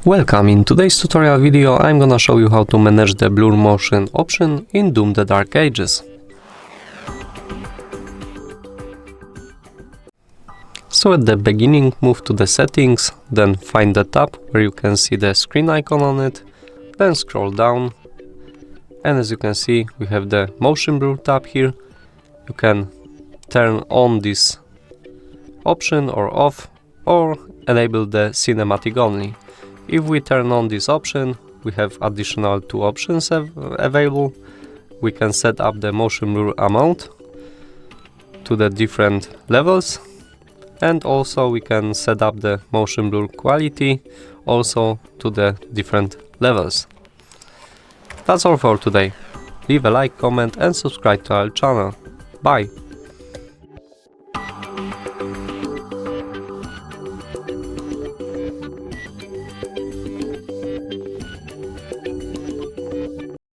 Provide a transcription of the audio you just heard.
Welcome, in today's tutorial video I'm gonna show you how to manage the blur motion option in Doom: The Dark Ages. So at the beginning move to the settings, then find the tab where you can see the screen icon on it, then scroll down, and as you can see we have the motion blur tab here. You can turn on this option or off, or enable the cinematic only. If we turn on this option, we have additional two options available. We can set up the motion blur amount to the different levels, and also we can set up the motion blur quality also to the different levels. That's all for today. Leave a like, comment and subscribe to our channel. Bye!